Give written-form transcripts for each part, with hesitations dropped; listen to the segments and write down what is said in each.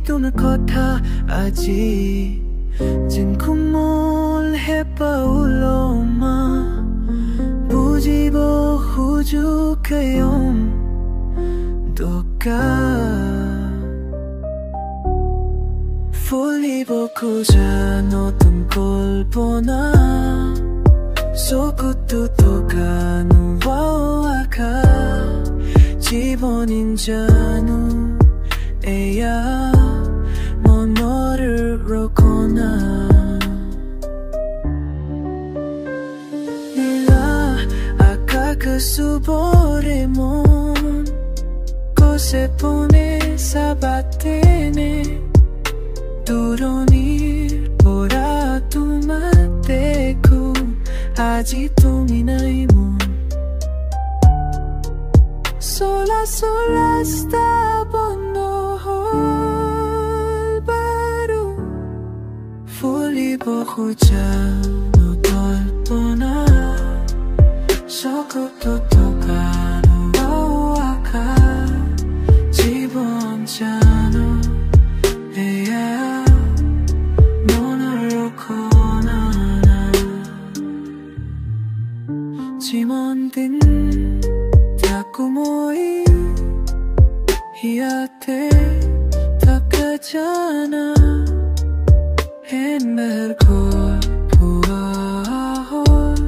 তোমাৰ কথা আজি যেন কোমল হেঁপাউলমা বুজিব খোজো কায়ম দোকা ফুলিব খোজা নতুন কল্পনা চকুতো থকা নোহোৱা আশা জীৱন জানো এয়া মনৰ ৰকনা নীলা আকাশ চুবৰে মন কছে পোনে চাবাতেনে দূৰণিৰ পৰা তোমাক দেখো আজি তুমি নাই মন চলাচল ৰাস্তা বন্ধ হ'ল বাৰু ফুলিব খোজা কল্পনা চকুতো থকা আশা জীৱন জানো এয়া মনৰ ৰখনা যিমান দিন থাকো মই ইয়াতে থকা জানা হেনবাৰ ঘৰ পোৱা হ'ল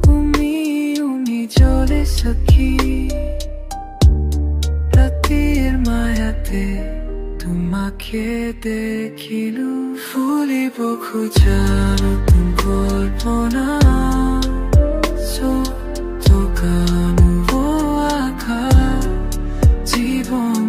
উমি জ্বলে সখী ৰাতিৰ মায়াতে তোমাকে দেখিলো ফুলিব খোজা নতুন কল্পনা থকা নোহোৱা আশা জীৱন